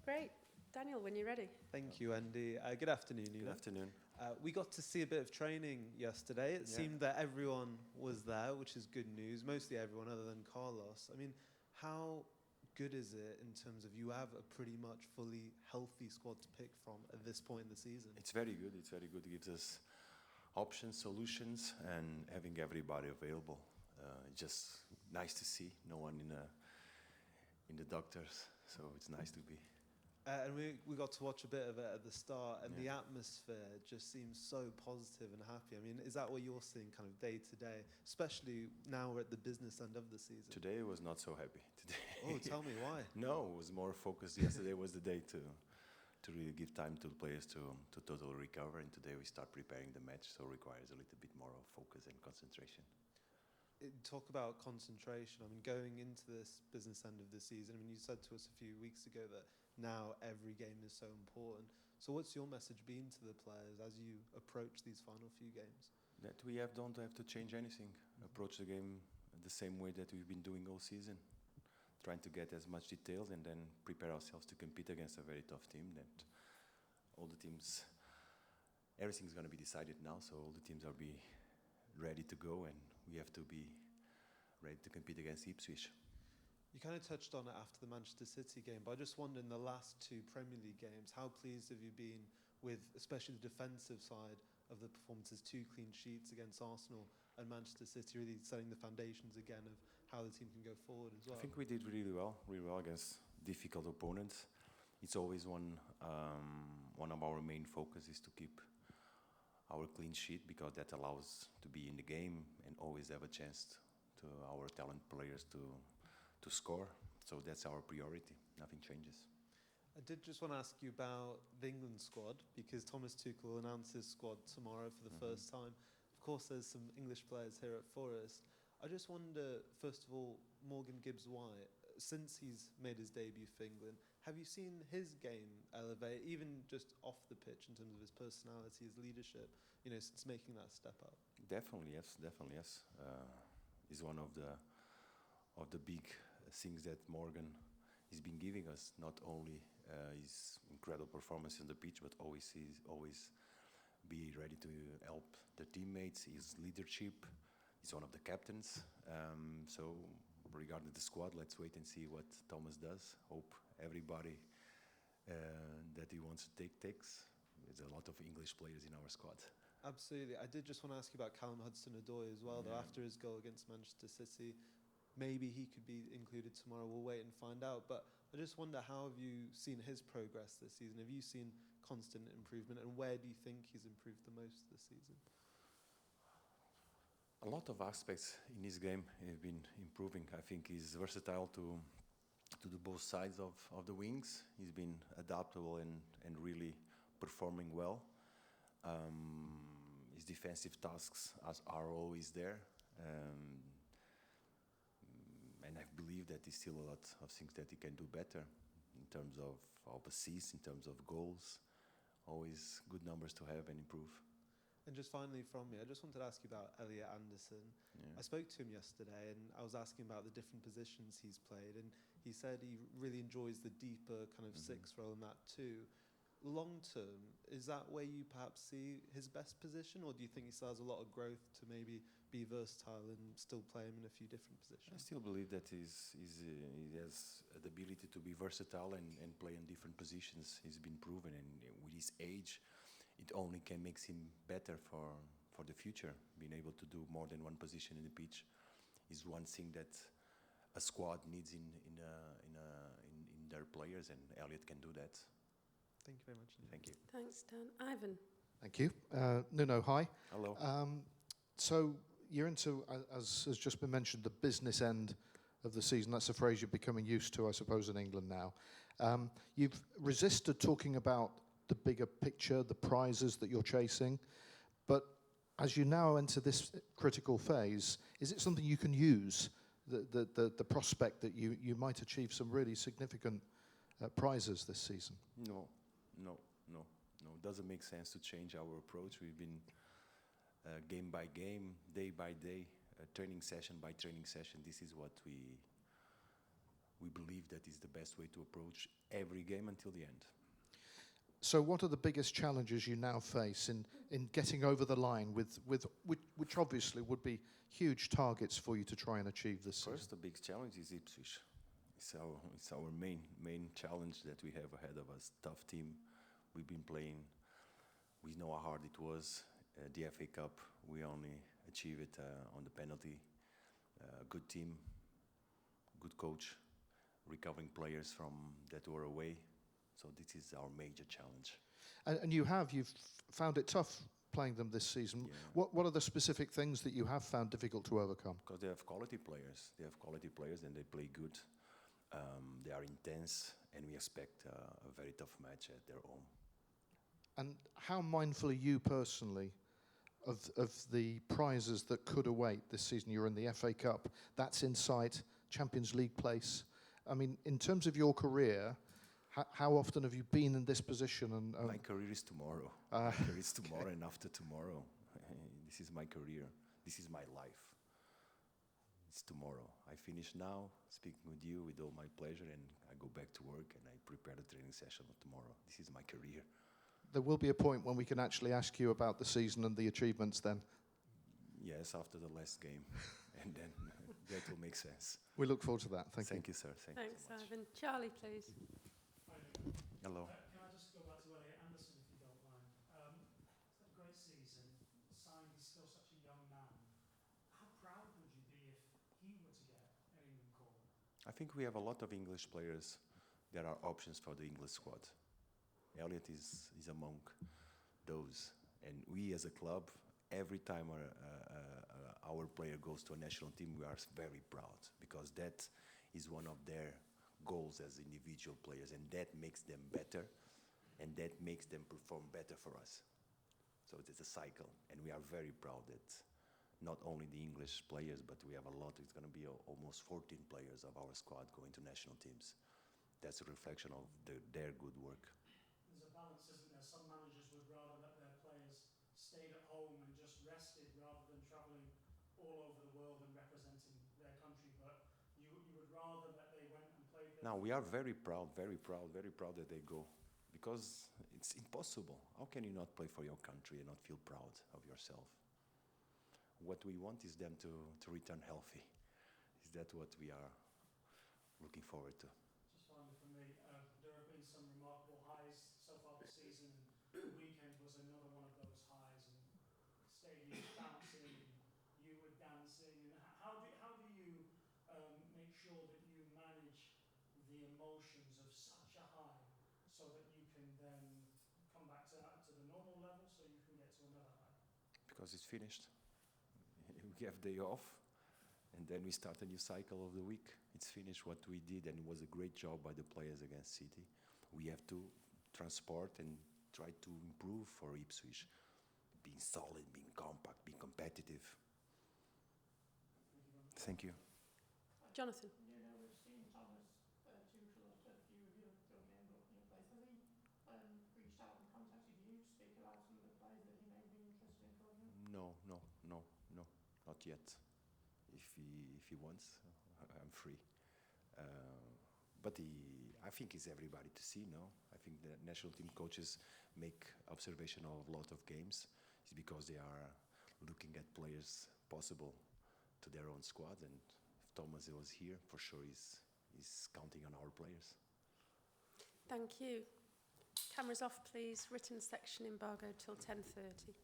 Great. Daniel, when you're ready. Thank you, Andy. Good afternoon, Nuno. Good afternoon. We got to see a bit of training yesterday. It seemed that everyone was there, which is good news. Mostly everyone other than Carlos. I mean, how good is it in terms of you have a pretty much fully healthy squad to pick from at this point in the season? It's very good. It's very good. It gives us options, solutions, and having everybody available. It's just nice to see. No one in the doctors, so it's nice to be. And we got to watch a bit of it at the start, and the atmosphere just seems so positive and happy. I mean, is that what you're seeing kind of day to day, especially now we're at the business end of the season? Today was not so happy. Today. Oh, tell me why. No, it was more focused. Yesterday was the day to really give time to the players to totally recover, and today we start preparing the match, so it requires a little bit more of focus and concentration. Talk about concentration. I mean, going into this business end of the season, I mean, you said to us a few weeks ago that now every game is so important. So what's your message been to the players as you approach these final few games? That we don't have to change anything. Approach the game the same way that we've been doing all season. Trying to get as much details and then prepare ourselves to compete against a very tough team. That all the teams, everything's going to be decided now, so all the teams are ready to go, and we have to be ready to compete against Ipswich. You kind of touched on it after the Manchester City game, but I just wonder, in the last two Premier League games, how pleased have you been with, especially the defensive side of the performances, 2 clean sheets against Arsenal and Manchester City, really setting the foundations again of how the team can go forward as well? I think we did really well against difficult opponents. It's always one of our main focus is to keep our clean sheet, because that allows to be in the game and always have a chance to our talent players to score. So that's our priority. Nothing changes. I did just want to ask you about the England squad, because Thomas Tuchel will announce his squad tomorrow for the first time. Of course, there's some English players here at Forest. I just wonder, first of all, Morgan Gibbs-White, since he's made his debut for England, have you seen his game elevate, even just off the pitch in terms of his personality, his leadership, since making that step up? Definitely, yes. He's one of the big things that Morgan has been giving us. Not only his incredible performance on the pitch, but always be ready to help the teammates. His leadership. He's one of the captains. So regarding the squad, let's wait and see what Thomas does. Hope everybody that he wants to takes. There's a lot of English players in our squad. Absolutely. I did just want to ask you about Callum Hudson-Odoi as well, though, after his goal against Manchester City. Maybe he could be included tomorrow. We'll wait and find out. But I just wonder, how have you seen his progress this season? Have you seen constant improvement? And where do you think he's improved the most this season? A lot of aspects in his game have been improving. I think he's versatile to do both sides of the wings. He's been adaptable and really performing well. His defensive tasks are always there. And I believe that there's still a lot of things that he can do better in terms of assists, in terms of goals. Always good numbers to have and improve. And just finally from me, I just wanted to ask you about Elliot Anderson. Yeah. I spoke to him yesterday and I was asking about the different positions he's played, and he said he really enjoys the deeper kind of 6 role in that too. Long term, is that where you perhaps see his best position, or do you think he still has a lot of growth to maybe be versatile and still play him in a few different positions? I still believe that he has the ability to be versatile and play in different positions. He's been proven, and with his age, it only can make him better for the future. Being able to do more than one position in the pitch is one thing that a squad needs in their players, and Elliot can do that. Thank you very much. Thank you. Thanks, Dan. Ivan. Thank you. Nuno, hi. Hello. So you're into, as has just been mentioned, the business end of the season. That's a phrase you're becoming used to, I suppose, in England now. You've resisted talking about the bigger picture, the prizes that you're chasing. But as you now enter this critical phase, is it something you can use, the prospect that you might achieve some really significant prizes this season? No. It doesn't make sense to change our approach. We've been game by game, day by day, training session by training session. This is what we believe that is the best way to approach every game until the end. So what are the biggest challenges you now face in getting over the line with which obviously would be huge targets for you to try and achieve this season? First, the big challenge is Ipswich. It's our main challenge that we have ahead of us. Tough team. We've been playing. We know how hard it was. The FA Cup, we only achieved it on the penalty. Good team, good coach, recovering players from that were away. So this is our major challenge. And you've found it tough playing them this season. Yeah. What are the specific things that you have found difficult to overcome? Because they have quality players. They have quality players and they play good. They are intense, and we expect a very tough match at their home. And how mindful are you personally of the prizes that could await this season? You're in the FA Cup, that's in sight, Champions League place. I mean, in terms of your career, how often have you been in this position? My career is tomorrow. My career is tomorrow and after tomorrow. This is my career. This is my life. It's tomorrow. I finish now, speaking with you with all my pleasure, and I go back to work and I prepare the training session of tomorrow. This is my career. There will be a point when we can actually ask you about the season and the achievements then. Yes, after the last game. And then that will make sense. We look forward to that. Thank you. Thank you, sir. Thank Thanks, you so much. Ivan. Charlie, please. Hello. Can I just go back to Elliot Anderson, if you don't mind? It's had a great season. Signed, he's still such a young man. How proud would you be if he were to get an England call? I think we have a lot of English players that are options for the English squad. Elliot is among those. And we as a club, every time our player goes to a national team, we are very proud, because that is one of their goals as individual players, and that makes them better, and that makes them perform better for us. So it is a cycle, and we are very proud that not only the English players, but we have a lot. It's going to be almost 14 players of our squad going to national teams. That's a reflection of their good work. There's a balance, isn't there? Some managers would rather that their players stayed at home and just rested rather than travelling all over the world and representing their country, but you would rather that they went and played their... Now, we are very proud that they go, because it's impossible. How can you not play for your country and not feel proud of yourself? What we want is them to return healthy. Is that what we are looking forward to? Just finally for me, there have been some remarkable highs so far this season, and the weekend was another one of those highs, and stadium bouncing, and you were dancing. And how do you make sure that you manage the emotions of such a high so that you can then come back to the normal level so you can get to another high? Because it's finished. We have day off, and then we start a new cycle of the week. It's finished what we did, and it was a great job by the players against City. We have to transport and try to improve for Ipswich. Being solid, being compact, being competitive. Thank you. Jonathan. Nuno, we've seen Thomas Tuchel at a few of your games looking at place. Has he reached out and contacted you to speak about some of the players that he may be interested in calling in? No, not yet. If he wants, I'm free. But I think it's everybody to see, no? I think the national team coaches make observation of a lot of games. It's because they are looking at players possible to their own squad, and if Thomas was here, for sure he's counting on our players. Thank you. Cameras off, please. Written section embargo till 10:30.